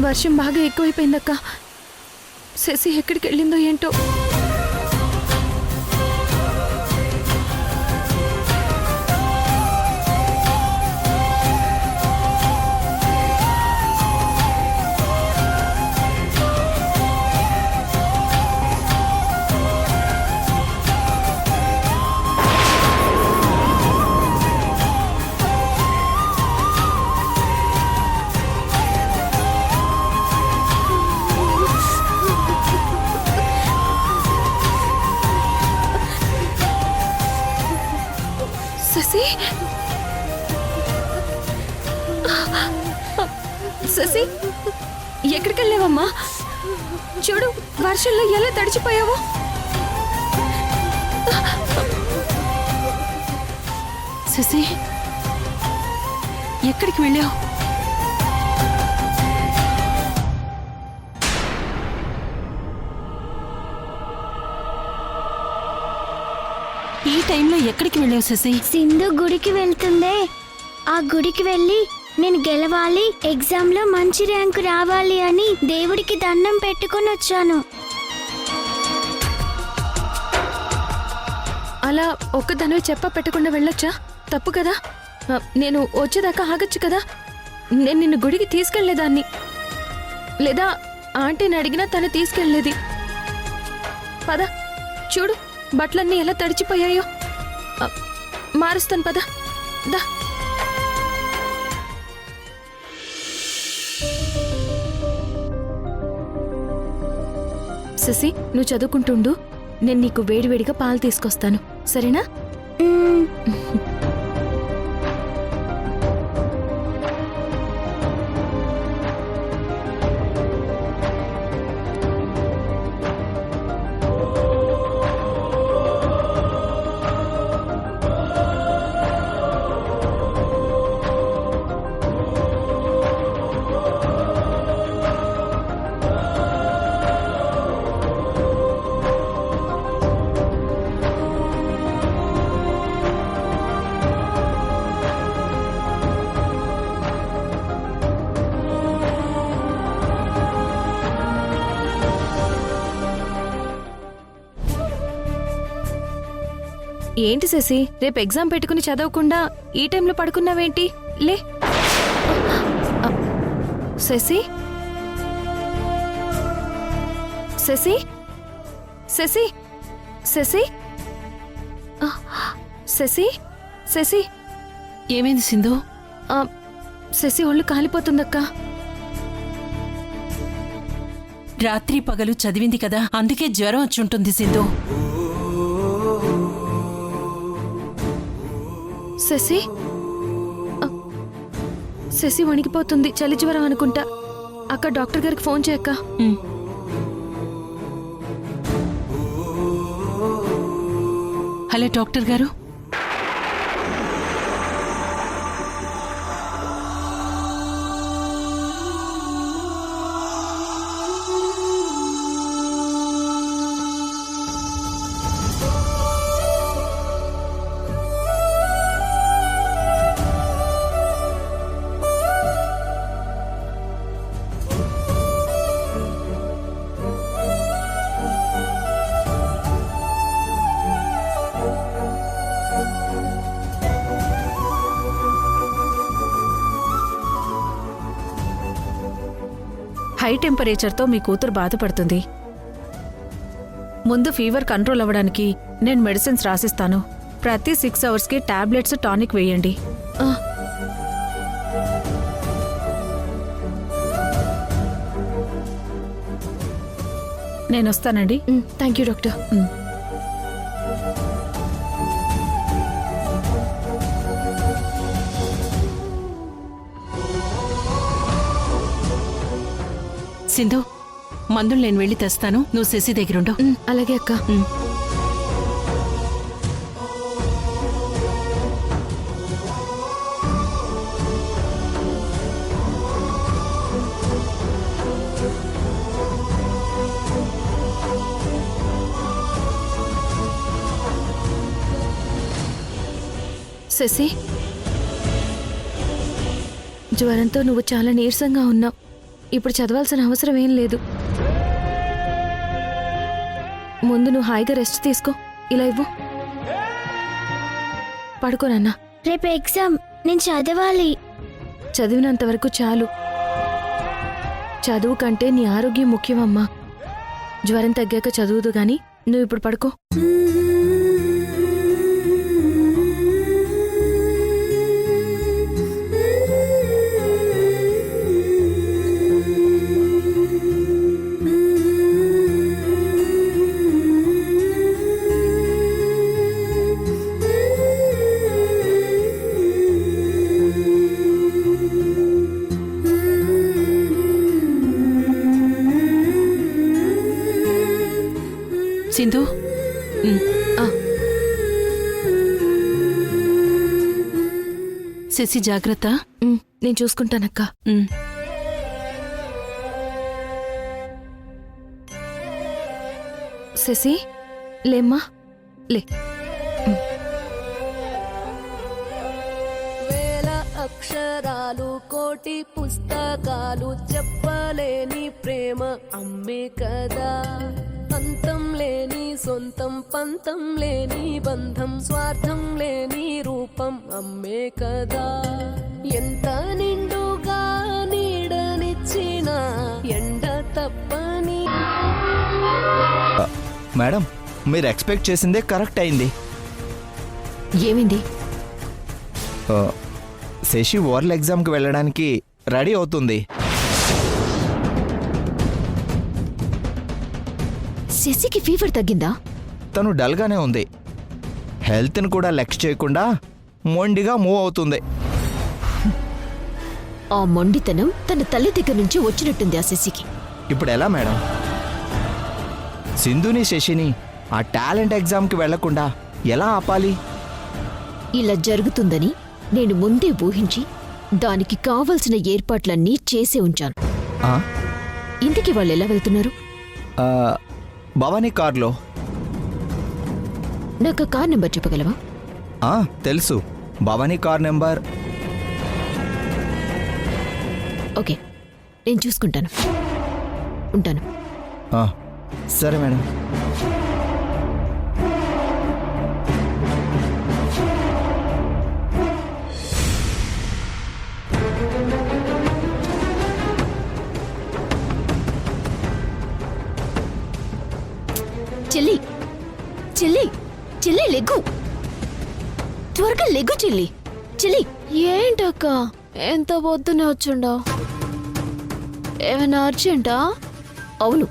వర్షం బాగా ఎక్కువైపోయిందక్క. శశి ఎక్కడికి వెళ్ళిందో ఏంటో. శశి, శశి, ఎక్కడికి వెళ్ళావమ్మా? చూడు, వర్షంలో ఎలా తడిచిపోయావో. శశి, ఎక్కడికి వెళ్ళావు? ఈ టైంలో ఎక్కడికి వెళ్ళావు శశి? సింధు గుడికి వెళ్తుందే. ఆ గుడికి వెళ్ళి నేను గెలవాలి, ఎగ్జామ్లో మంచి ర్యాంకు రావాలి అని దేవుడికి దండం పెట్టుకొని వచ్చాను. అలా ఒక్కదానివే చెప్ప పెట్టకుండా వెళ్ళొచ్చా? తప్పు కదా. నేను వచ్చేదాకా ఆగచ్చు కదా. నేను నిన్ను గుడికి తీసుకెళ్లేదాన్ని. లేదా ఆంటీని అడిగినా తను తీసుకెళ్లేది. పద, చూడు బట్టలన్నీ ఎలా తడిచిపోయాయో. మారుస్తాను, పద దా. శశి, నువ్వు చదువుకుంటుండు. నేను నీకు వేడివేడిగా పాలు తీసుకొస్తాను, సరేనా? ఏంటి శశి, రేపు ఎగ్జామ్ పెట్టుకుని చదవకుండా ఈ టైంలో పడుకున్నావేంటి? లే. శశి శశి శశి శశి ఆ, శశి శశి ఏమైంది సింధు? ఆ, శశి ఒళ్ళు కాలిపోతుందక్క. రాత్రి పగలు చదివింది కదా, అందుకే జ్వరం వచ్చుంటుంది సింధు. శశి ఆ, శశి వణికిపోతుంది, చలి జ్వరం అనుకుంటా. అక్క డాక్టర్ గారికి ఫోన్ చేయక్క. ఉమ్. హలో డాక్టర్ గారు. హై టెంపరేచర్తో మీ కూతురు బాధపడుతుంది. ముందు ఫీవర్ కంట్రోల్ అవ్వడానికి నేను మెడిసిన్స్ రాసిస్తాను. ప్రతి 6 అవర్స్కి టాబ్లెట్స్, టానిక్ వేయండి. ఆ, నేను వస్తానండి. Thank you doctor. సింధు, మందులు నేను వెళ్ళి తెస్తాను, నువ్వు శశి దగ్గరుండు. అలాగే అక్క. శశి, జ్వరంతో నువ్వు చాలా నీరసంగా ఉన్నావు. ఇప్పుడు చదవాల్సిన అవసరం ఏం లేదు. ముందు నువ్వు హాయిగా రెస్ట్ తీసుకో. ఇలా ఇవ్వు, పడుకోనన్నా. రేపు ఎగ్జామ్, నేను చదవాలి. చదివినంత వరకు చాలు. చదువు కంటే నీ ఆరోగ్యం ముఖ్యమమ్మా. జ్వరం తగ్గాక చదువుదు గాని నువ్వు ఇప్పుడు పడుకో. సింధు, శశి జాగ్రత్త. నేను చూసుకుంటానక్క. శశి, లేమ్మా, లే. వేల అక్షరాలు, కోటి పుస్తకాలు, చెప్పలేని ప్రేమ అమ్మే కదా. అంతం లేని సొంతం, పంతం లేని బంధం, స్వార్థం లేని రూపం అమ్మే కదా. ఎంత నిండుగా నీడనిచ్చిన ఎండ తప్పని. మేడం, మీరు ఎక్స్పెక్ట్ చేసిందే కరెక్ట్ అయింది. ఏమైంది? శశి ఓరల్ ఎగ్జామ్కి వెళ్ళడానికి రెడీ అవుతుంది. శశికి ఫీవర్ తగ్గిందా? తను డల్గానే ఉంది. హెల్త్ని కూడా లెక్క చేయకుండా మొండిగా మూవ్ అవుతుంది. ఆ మొండితనం తన తల్లి దగ్గర నుంచి వచ్చినట్టుంది ఆ శశికి. ఇప్పుడు ఎలా మేడం? సింధుని, శశిని ఆ టాలెంట్ ఎగ్జామ్కి వెళ్లకుండా ఎలా ఆపాలి? ఇలా జరుగుతుందని నేను ముందే ఊహించి దానికి కావలసిన ఏర్పాట్లన్నీ చేసే ఉంచాను. ఇంటికి వాళ్ళు ఎలా వెళ్తున్నారు? భవానీ కార్లో. నాకు కార్ నెంబర్ చెప్పగలవా? తెలుసు, భవానీ కార్ నెంబర్. ఓకే, నేను చూసుకుంటాను. ఉంటాను. సరే మేడం. చెల్లి చెల్లి లెగ్గు, త్వరగా లెగ్గు చెల్లి. చెల్లి ఏంటక్క ఎంత పొద్దునే వచ్చుండవు? ఏమైనా అర్జెంటా? అవును,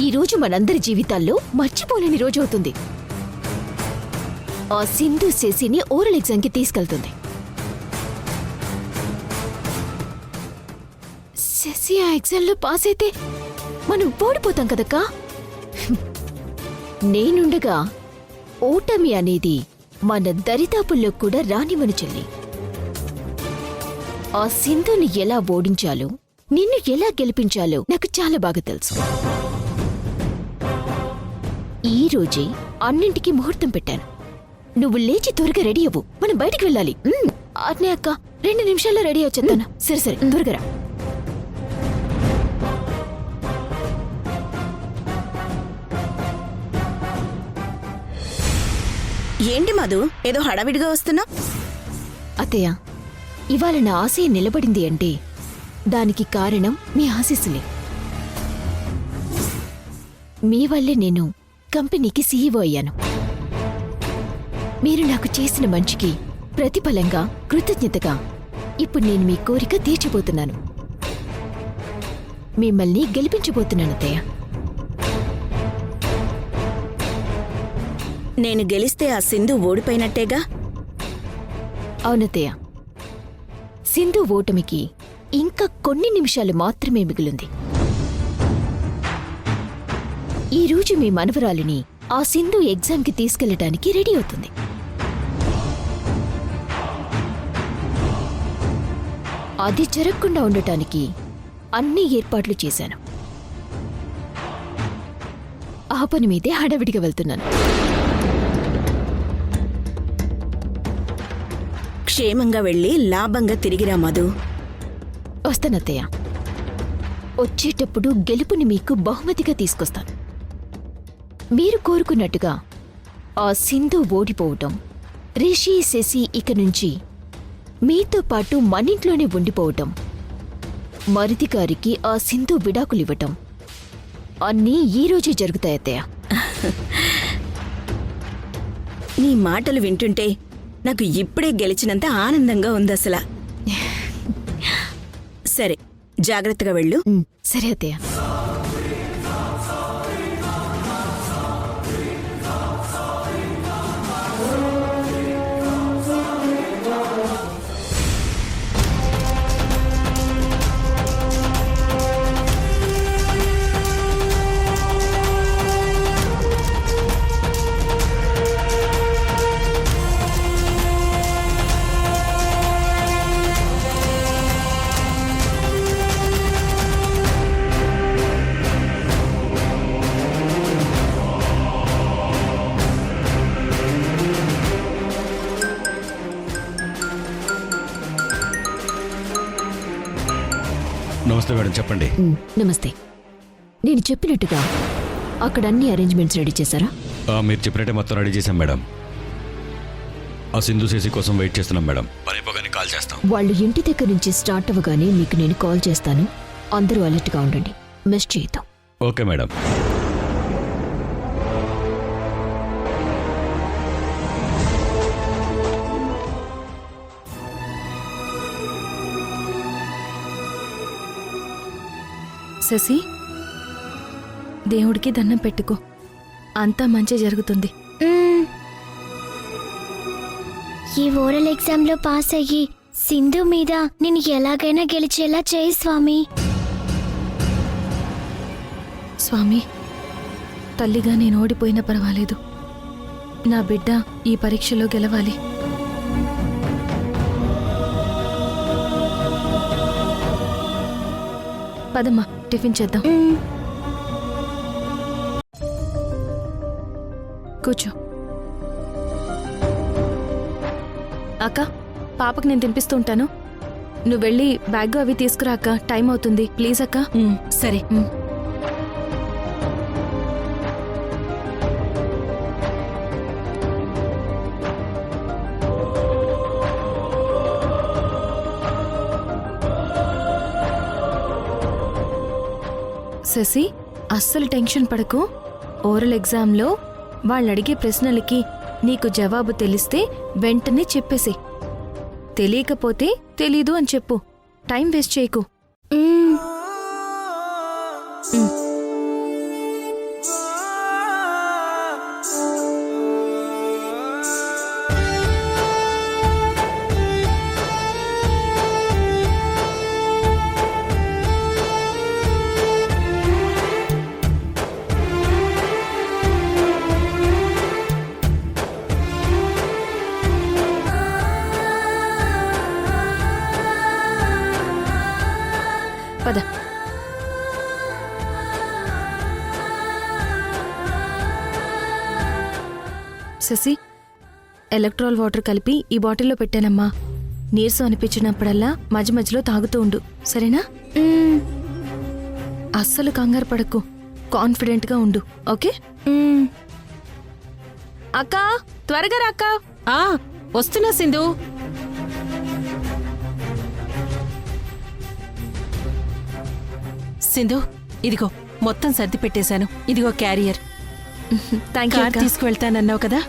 ఈ రోజు మనందరి జీవితాల్లో మర్చిపోలేని రోజు అవుతుంది. ఆ సింధు శశిని ఓరల్ ఎగ్జామ్కి తీసుకెళ్తుంది. శశి ఆ ఎగ్జామ్లో పాస్ అయితే మనం ఓడిపోతాం కదక్కా. నేనుండగా ఓటమి అనేది మన దరిదాపుల్లో కూడా రానివను చెల్లి. ఆ సింధుని ఎలా ఓడించాలో, నిన్ను ఎలా గెలిపించాలో నాకు చాలా బాగా తెలుసు. ఈ రోజే అన్నింటికీ ముహూర్తం పెట్టాను. నువ్వు లేచి త్వరగా రెడీ అవ్వు, మనం బయటికి వెళ్ళాలి. అట్నే అక్క, 2 నిమిషాల్లో రెడీ వచ్చేస్తాను. సరే సరే, త్వరగా రా. ఏంటి మధు, ఏదో హడావిడిగా వస్తున్నా? అత్తయ్య, ఇవాళ నా ఆశయం నిలబడింది అంటే దానికి కారణం మీ ఆశీస్సులే. మీ వల్లే నేను కంపెనీకి సీఈఓ అయ్యాను. మీరు నాకు చేసిన మంచికి ప్రతిఫలంగా, కృతజ్ఞతగా ఇప్పుడు నేను మీ కోరిక తీర్చిపోతున్నాను. మిమ్మల్ని గెలిపించబోతున్నాను అత్తయ్య. నేను గెలిస్తే ఆ సింధు ఓడిపోయినట్టేగా? అవునత్తయ్య, సింధు ఓటమికి ఇంకా కొన్ని నిమిషాలు మాత్రమే మిగిలింది. ఈరోజు మీ మనవరాలిని ఆ సింధు ఎగ్జామ్కి తీసుకెళ్లడానికి రెడీ అవుతుంది. అది జరగకుండా ఉండటానికి అన్ని ఏర్పాట్లు చేశాను. ఆ పని మీదే హడావిడిగా వెళ్తున్నాను. క్షేమంగా వెళ్ళి లాభంగా తిరిగిరా మధు. వస్తానత్తయ్య. వచ్చేటప్పుడు గెలుపుని మీకు బహుమతిగా తీసుకొస్తాను. మీరు కోరుకున్నట్టుగా ఆ సింధు ఓడిపోవటం, రిషి శశి ఇక నుంచి మీతో పాటు మనింట్లోనే ఉండిపోవటం, మరిది గారికి ఆ సింధు విడాకులివ్వటం అన్నీ ఈరోజే జరుగుతాయత్తయ్య. నీ మాటలు వింటుంటే నాకు ఇప్పుడే గెలిచినంత ఆనందంగా ఉంది అసలు. సరే, జాగ్రత్తగా వెళ్ళు. సరే అత్తయ్య. నమస్తే మేడం, చెప్పండి. నమస్తే. నేను చెప్పినట్టుగా అక్కడ అన్ని అరేంజ్మెంట్స్ రెడీ చేశారా? మీరు చెప్పినట్టే మొత్తం రెడీ చేశాం మేడం. ఆ సింధు శశి కోసం వెయిట్ చేస్తున్నాం మేడం. పని అయిపోగానే కాల్ చేస్తాం. వాళ్ళు ఇంటి దగ్గర నుంచి స్టార్ట్ అవ్వగానే మీకు నేను కాల్ చేస్తాను. అందరూ అలర్ట్గా ఉండండి, మిస్ చేయొద్దు. Okay madam. శశి, దేవుడికి దండం పెట్టుకో, అంతా మంచి జరుగుతుంది. ఈ ఓరల్ ఎగ్జామ్లో పాస్ అయ్యి సింధు మీద నేను ఎలాగైనా గెలిచేలా చేయి స్వామి. స్వామి, తల్లిగా నేను ఓడిపోయినా పర్వాలేదు, నా బిడ్డ ఈ పరీక్షలో గెలవాలి. పదమ్మా, టిఫిన్ చేద్దాం. కూర్చో. అక్క, పాపకు నేను తినిపిస్తూ ఉంటాను, నువ్వు వెళ్ళి బ్యాగ్ అవి తీసుకురా అక్క, టైం అవుతుంది. ప్లీజ్ అక్క. సరే. శశి, అస్సలు టెన్షన్ పడకు. ఓరల్ ఎగ్జామ్లో వాళ్ళు అడిగే ప్రశ్నలకి నీకు జవాబు తెలిస్తే వెంటనే చెప్పేసి తెలియకపోతే తెలీదు అని చెప్పు. టైం వేస్ట్ చేయకు. పద. శశి, ఎలక్ట్రాల్ వాటర్ కలిపి ఈ బాటిల్లో పెట్టానమ్మా. నీరసం అనిపించినప్పుడల్లా మధ్య మధ్యలో తాగుతూ ఉండు, సరేనా? అస్సలు కంగారు పడకు, కాన్ఫిడెంట్గా ఉండు, ఓకే? అక్క, త్వరగా రా అక్క. వస్తున్నా సింధు. సింధు, ఇదిగో మొత్తం సర్ది పెట్టేశాను. ఇదిగో క్యారియర్. థ్యాంక్ యూ కార్ తీసుకువెళ్తానన్నావు కదా,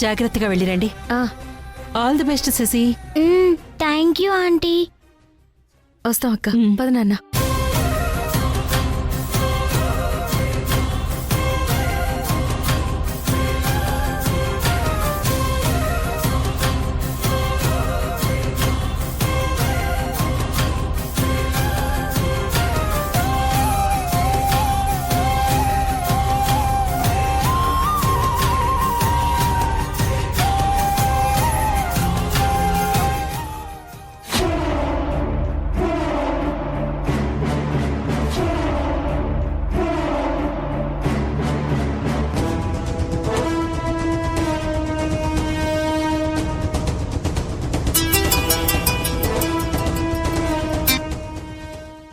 జాగ్రత్తగా వెళ్ళిరండి. All the best Shashi. Thank you aunty. వస్తాం అక్క, పద నాన్న.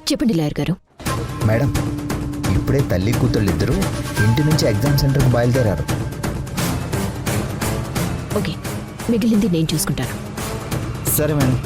చెప్పండి లాయర్ గారు. మేడం, ఇప్పుడే తల్లి కూతుళ్ళు ఇద్దరు ఇంటి నుంచి ఎగ్జామ్ సెంటర్కి బయలుదేరారు. ఓకే, మిగిలింది నేను చూసుకుంటాను. సరే మేడం.